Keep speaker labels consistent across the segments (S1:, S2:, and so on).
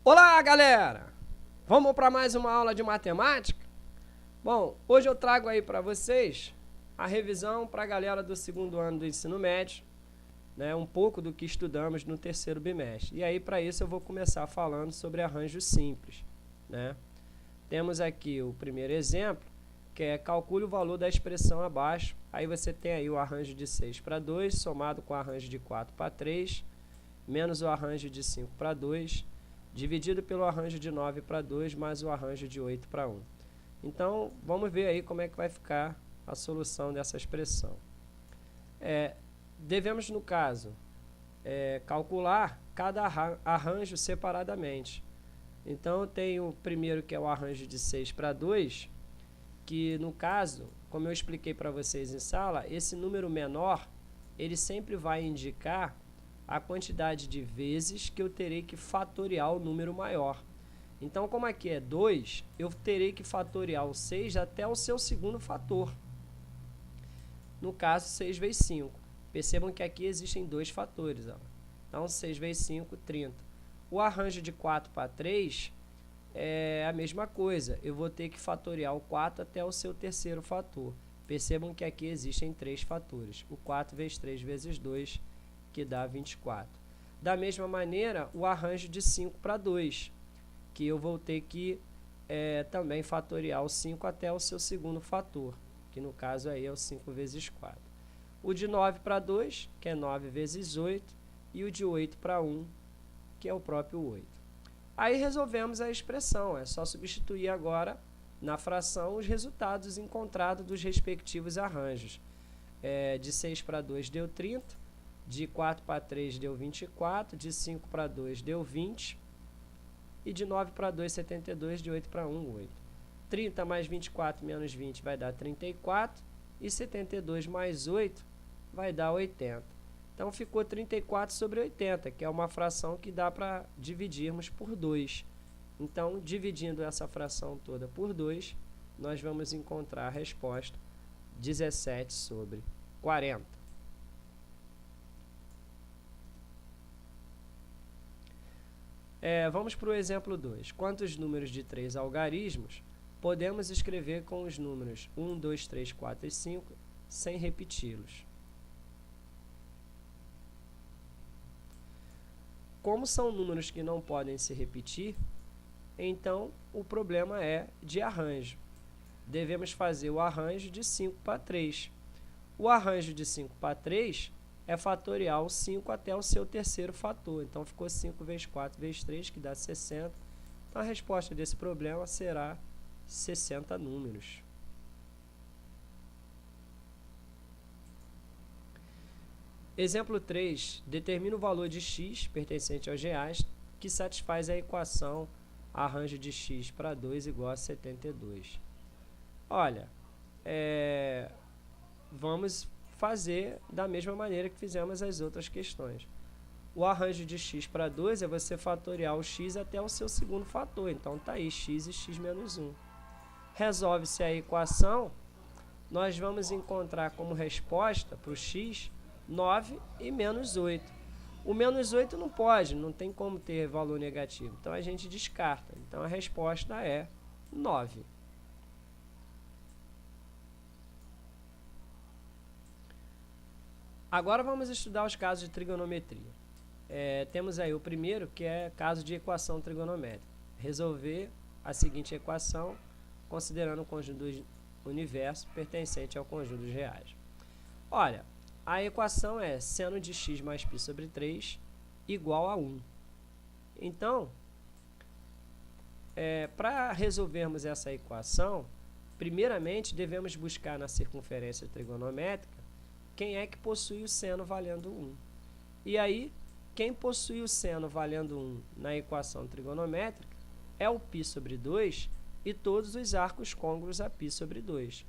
S1: Olá, galera! Vamos para mais uma aula de matemática? Bom, hoje eu trago aí para vocês a revisão para a galera do segundo ano do ensino médio, né, um pouco do que estudamos no terceiro bimestre. E aí, para isso, eu vou começar falando sobre arranjo simples, né? Temos aqui o primeiro exemplo, que é calcule o valor da expressão abaixo. Aí você tem aí o arranjo de 6 para 2, somado com o arranjo de 4 para 3, menos o arranjo de 5 para 2, dividido pelo arranjo de 9 para 2, mais o arranjo de 8 para 1. Então, vamos ver aí como é que vai ficar a solução dessa expressão. Devemos, no caso, calcular cada arranjo separadamente. Então, eu tenho o primeiro, que é o arranjo de 6 para 2, que, no caso, como eu expliquei para vocês em sala, esse número menor, ele sempre vai indicar a quantidade de vezes que eu terei que fatoriar o número maior. Então, como aqui é 2, eu terei que fatoriar o 6 até o seu segundo fator. No caso, 6 vezes 5. Percebam que aqui existem dois fatores. Ó. Então, 6 vezes 5, 30. O arranjo de 4 para 3 é a mesma coisa. Eu vou ter que fatoriar o 4 até o seu terceiro fator. Percebam que aqui existem 3 fatores. O 4 vezes 3 vezes 2, que dá 24. Da mesma maneira, o arranjo de 5 para 2, que eu vou ter que também fatoriar o 5 até o seu segundo fator, que no caso aí é o 5 vezes 4. O de 9 para 2, que é 9 vezes 8, e o de 8 para 1, que é o próprio 8. Aí resolvemos a expressão, é só substituir agora na fração os resultados encontrados dos respectivos arranjos. De 6 para 2 deu 30, de 4 para 3 deu 24, de 5 para 2 deu 20, e de 9 para 2, 72, de 8 para 1, 8. 30 mais 24 menos 20 vai dar 34, e 72 mais 8 vai dar 80. Então, ficou 34 sobre 80, que é uma fração que dá para dividirmos por 2. Então, dividindo essa fração toda por 2, nós vamos encontrar a resposta 17 sobre 40. Vamos para o exemplo 2. Quantos números de 3 algarismos podemos escrever com os números 1, 2, 3, 4 e 5 sem repeti-los? Como são números que não podem se repetir, então o problema é de arranjo. Devemos fazer o arranjo de 5 para 3. O arranjo de 5 para 3 é fatoriar o 5 até o seu terceiro fator. Então, ficou 5 vezes 4 vezes 3, que dá 60. Então, a resposta desse problema será 60 números. Exemplo 3. Determina o valor de x, pertencente aos reais, que satisfaz a equação arranjo de x para 2 igual a 72. Olha, vamos fazer da mesma maneira que fizemos as outras questões. O arranjo de x para 2 é você fatoriar o x até o seu segundo fator. Então, está aí x e x menos 1. Resolve-se a equação, nós vamos encontrar como resposta para o x 9 e menos 8. O menos 8 não pode, não tem como ter valor negativo. Então, a gente descarta. Então, a resposta é 9. Agora vamos estudar os casos de trigonometria. Temos aí o primeiro, que é caso de equação trigonométrica. Resolver a seguinte equação, considerando o conjunto do universo pertencente ao conjunto dos reais. Olha, a equação é seno de x mais π sobre 3 igual a 1. Então, para resolvermos essa equação, primeiramente devemos buscar na circunferência trigonométrica quem é que possui o seno valendo 1. E aí, quem possui o seno valendo 1 na equação trigonométrica é o π sobre 2 e todos os arcos côngruos a π sobre 2.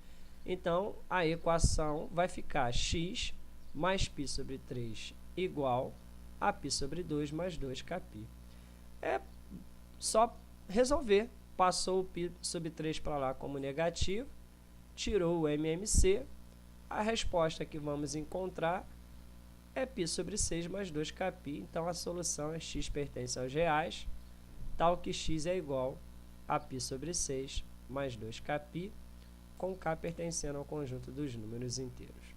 S1: Então, a equação vai ficar x mais π sobre 3 igual a π sobre 2 mais 2kπ. É só resolver. Passou o π sobre 3 para lá como negativo, tirou o MMC, a resposta que vamos encontrar é π sobre 6 mais 2kπ. Então, a solução é x pertence aos reais tal que x é igual a π sobre 6 mais 2kπ, com k pertencendo ao conjunto dos números inteiros.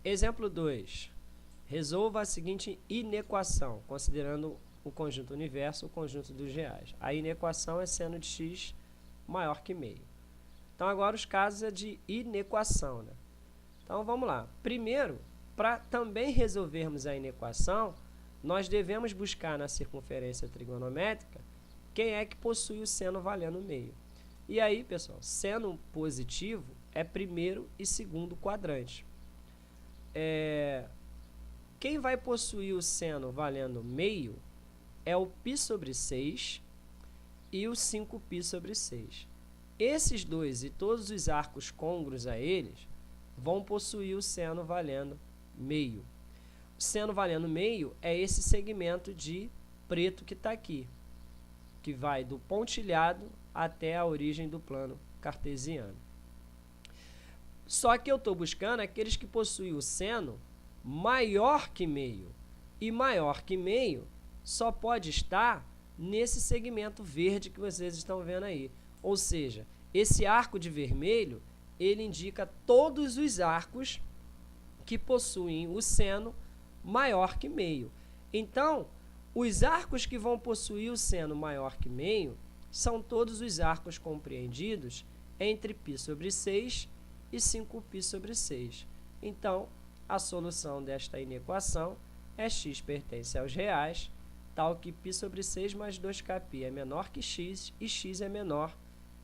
S1: Exemplo 2. Resolva a seguinte inequação, considerando o conjunto universo, o conjunto dos reais. A inequação é seno de x maior que meio. Então, agora os casos é de inequação, né? Então, vamos lá. Primeiro, para também resolvermos a inequação, nós devemos buscar na circunferência trigonométrica quem é que possui o seno valendo meio. E aí, pessoal, seno positivo é primeiro e segundo quadrante. Quem vai possuir o seno valendo meio é o π sobre 6 e o 5π sobre 6. Esses dois e todos os arcos côngruos a eles vão possuir o seno valendo meio. O seno valendo meio é esse segmento de preto que está aqui, que vai do pontilhado até a origem do plano cartesiano. Só que eu estou buscando aqueles que possuem o seno maior que meio. E maior que meio só pode estar nesse segmento verde que vocês estão vendo aí. Ou seja, esse arco de vermelho, ele indica todos os arcos que possuem o seno maior que meio. Então, os arcos que vão possuir o seno maior que meio são todos os arcos compreendidos entre π sobre 6 e 5π sobre 6. Então, a solução desta inequação é x pertence aos reais, tal que π sobre 6 mais 2kπ é menor que x e x é menor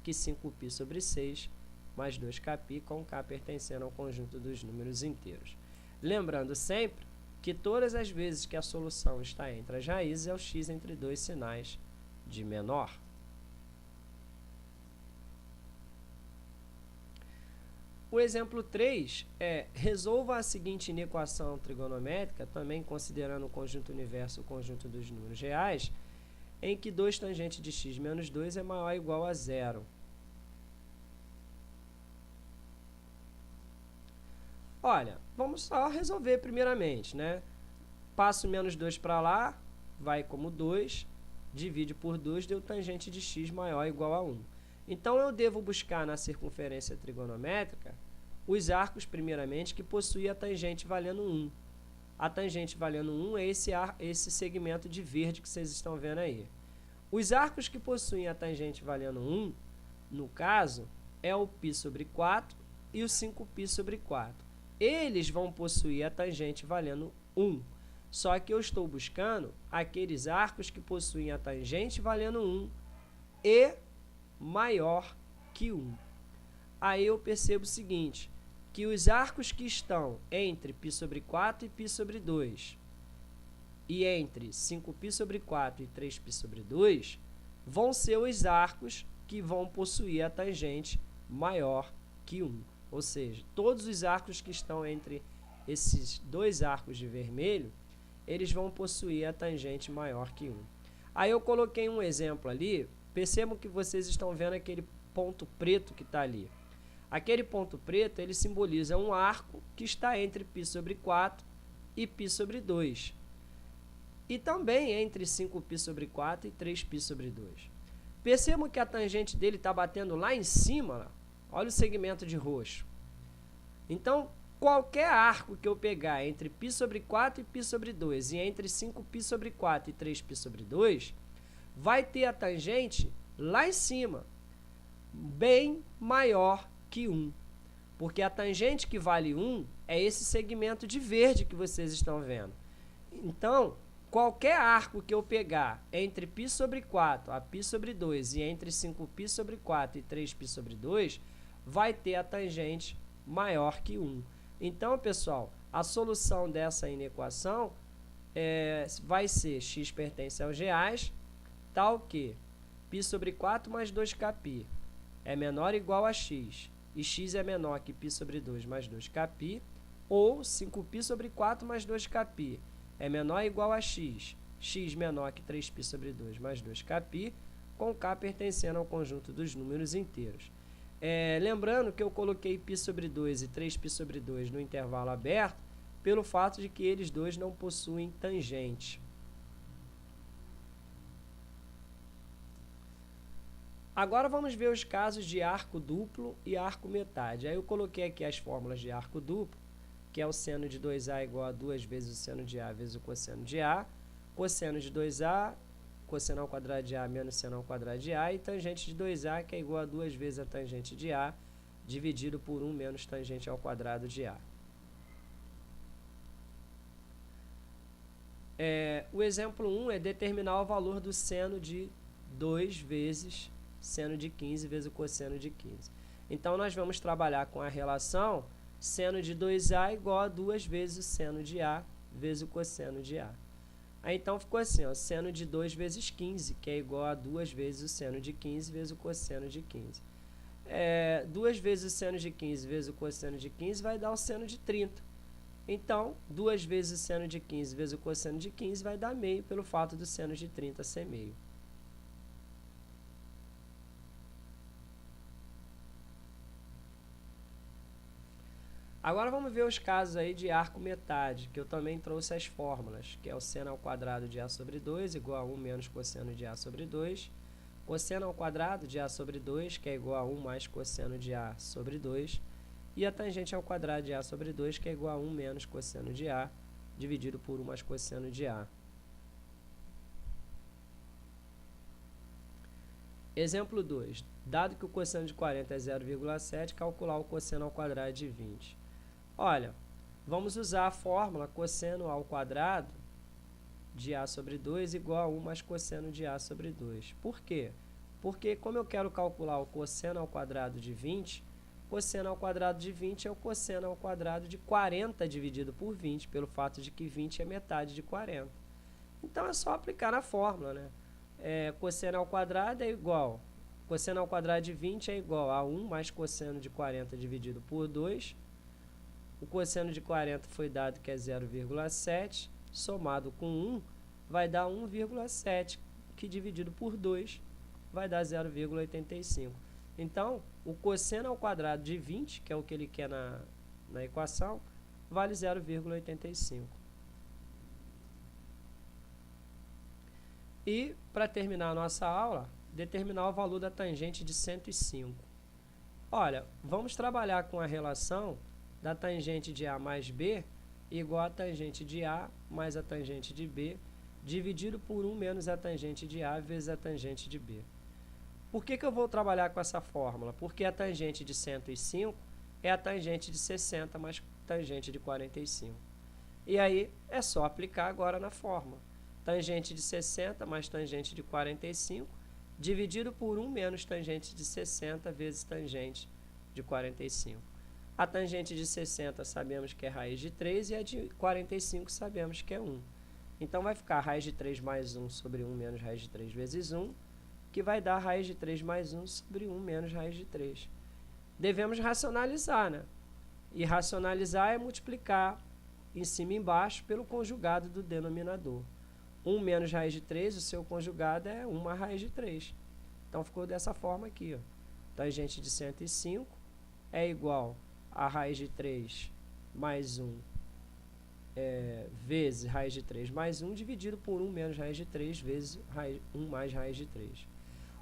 S1: que 5π sobre 6 mais 2kπ, com k pertencendo ao conjunto dos números inteiros. Lembrando sempre que todas as vezes que a solução está entre as raízes é o x entre dois sinais de menor. O exemplo 3 é: resolva a seguinte inequação trigonométrica, também considerando o conjunto universo o conjunto dos números reais, em que 2 tangente de x menos 2 é maior ou igual a zero. Olha, vamos só resolver primeiramente, né? Passo menos 2 para lá, vai como 2, divide por 2, deu tangente de x maior ou igual a 1. Então, eu devo buscar na circunferência trigonométrica os arcos, primeiramente, que possuem a tangente valendo 1. A tangente valendo 1 é esse segmento de verde que vocês estão vendo aí. Os arcos que possuem a tangente valendo 1, no caso, é o π sobre 4 e o 5π sobre 4. Eles vão possuir a tangente valendo 1. Só que eu estou buscando aqueles arcos que possuem a tangente valendo 1 e maior que 1. Aí eu percebo o seguinte, que os arcos que estão entre π sobre 4 e π sobre 2 e entre 5π sobre 4 e 3π sobre 2 vão ser os arcos que vão possuir a tangente maior que 1. Ou seja, todos os arcos que estão entre esses dois arcos de vermelho, eles vão possuir a tangente maior que 1. Aí eu coloquei um exemplo ali. Percebam que vocês estão vendo aquele ponto preto que está ali. Aquele ponto preto, ele simboliza um arco que está entre π sobre 4 e π sobre 2. E também entre 5π sobre 4 e 3π sobre 2. Percebam que a tangente dele está batendo lá em cima. Olha o segmento de roxo. Então, qualquer arco que eu pegar entre π sobre 4 e π sobre 2 e entre 5π sobre 4 e 3π sobre 2, vai ter a tangente lá em cima, bem maior que 1. Porque a tangente que vale 1 é esse segmento de verde que vocês estão vendo. Então, qualquer arco que eu pegar entre π sobre 4 a π sobre 2 e entre 5π sobre 4 e 3π sobre 2, vai ter a tangente maior que 1. Então, pessoal, a solução dessa inequação vai ser x pertence aos reais, tal que π sobre 4 mais 2kπ é menor ou igual a x, e x é menor que π sobre 2 mais 2kπ, ou 5π sobre 4 mais 2kπ é menor ou igual a x, x menor que 3π sobre 2 mais 2kπ, com k pertencendo ao conjunto dos números inteiros. Lembrando que eu coloquei π sobre 2 e 3π sobre 2 no intervalo aberto, pelo fato de que eles dois não possuem tangente. Agora vamos ver os casos de arco duplo e arco metade. Aí eu coloquei aqui as fórmulas de arco duplo, que é o seno de 2A igual a 2 vezes o seno de A vezes o cosseno de A, cosseno de 2A, cosseno ao quadrado de A menos seno ao quadrado de A, e tangente de 2A, que é igual a 2 vezes a tangente de A, dividido por 1 menos tangente ao quadrado de A. O exemplo 1 é determinar o valor do seno de 2 vezes seno de 15 vezes o cosseno de 15. Então, nós vamos trabalhar com a relação seno de 2A igual a 2 vezes o seno de A vezes o cosseno de A. Aí, então, ficou assim, ó, seno de 2 vezes 15, que é igual a 2 vezes o seno de 15 vezes o cosseno de 15. 2 vezes o seno de 15 vezes o cosseno de 15 vai dar o seno de 30. Então, 2 vezes o seno de 15 vezes o cosseno de 15 vai dar meio, pelo fato do seno de 30 ser meio. Agora vamos ver os casos aí de arco metade, que eu também trouxe as fórmulas, que é o seno ao quadrado de A sobre 2 igual a 1 menos cosseno de A sobre 2, cosseno ao quadrado de A sobre 2, que é igual a 1 mais cosseno de A sobre 2, e a tangente ao quadrado de A sobre 2, que é igual a 1 menos cosseno de A, dividido por 1 mais cosseno de A. Exemplo 2. Dado que o cosseno de 40 é 0,7, calcular o cosseno ao quadrado de 20. Olha, vamos usar a fórmula cosseno ao quadrado de A sobre 2 igual a 1 mais cosseno de A sobre 2. Por quê? Porque como eu quero calcular o cosseno ao quadrado de 20, cosseno ao quadrado de 20 é o cosseno ao quadrado de 40 dividido por 20, pelo fato de que 20 é metade de 40. Então, é só aplicar na fórmula, né? Cosseno ao quadrado é igual, cosseno ao quadrado de 20 é igual a 1 mais cosseno de 40 dividido por 2. O cosseno de 40 foi dado que é 0,7, somado com 1, vai dar 1,7, que dividido por 2 vai dar 0,85. Então, o cosseno ao quadrado de 20, que é o que ele quer na equação, vale 0,85. E, para terminar a nossa aula, determinar o valor da tangente de 105. Olha, vamos trabalhar com a relação da tangente de A mais B igual a tangente de A mais a tangente de B, dividido por 1 menos a tangente de A vezes a tangente de B. Por que eu vou trabalhar com essa fórmula? Porque a tangente de 105 é a tangente de 60 mais tangente de 45. E aí, é só aplicar agora na fórmula. Tangente de 60 mais tangente de 45, dividido por 1 menos tangente de 60 vezes tangente de 45. A tangente de 60 sabemos que é raiz de 3 e a de 45 sabemos que é 1. Então, vai ficar raiz de 3 mais 1 sobre 1 menos raiz de 3 vezes 1, que vai dar raiz de 3 mais 1 sobre 1 menos raiz de 3. Devemos racionalizar, né? E racionalizar é multiplicar em cima e embaixo pelo conjugado do denominador. 1 menos raiz de 3, o seu conjugado é 1 mais raiz de 3. Então, ficou dessa forma aqui, ó. Tangente de 105 é igual a raiz de 3 mais 1 vezes raiz de 3 mais 1, dividido por 1 menos raiz de 3 vezes 1 mais raiz de 3.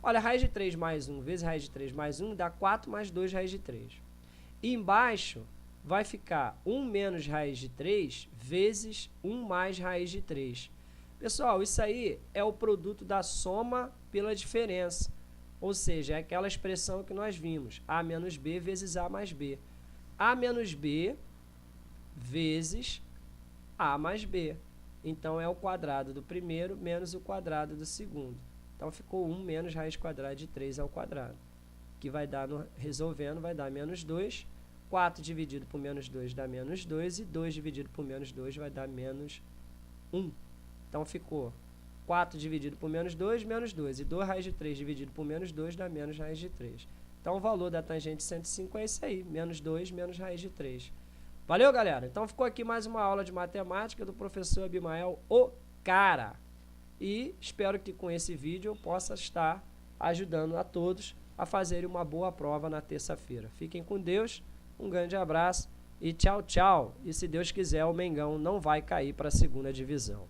S1: Olha, raiz de 3 mais 1 vezes raiz de 3 mais 1 dá 4 mais 2 raiz de 3. E embaixo vai ficar 1 menos raiz de 3 vezes 1 mais raiz de 3. Pessoal, isso aí é o produto da soma pela diferença. Ou seja, é aquela expressão que nós vimos, A menos B vezes A mais B. A menos B vezes A mais B. Então, é o quadrado do primeiro menos o quadrado do segundo. Então, ficou 1 menos raiz quadrada de 3 ao quadrado, que vai dar, resolvendo, vai dar menos 2. 4 dividido por menos 2 dá menos 2, e 2 dividido por menos 2 vai dar menos 1. Então, ficou 4 dividido por menos 2, menos 2. E 2 raiz de 3 dividido por menos 2 dá menos raiz de 3. Então, o valor da tangente de 105 é esse aí, menos 2 menos raiz de 3. Valeu, galera? Então, ficou aqui mais uma aula de matemática do professor Abimael Ocara. E espero que com esse vídeo eu possa estar ajudando a todos a fazerem uma boa prova na terça-feira. Fiquem com Deus, um grande abraço E tchau, tchau. E se Deus quiser, o Mengão não vai cair para a segunda divisão.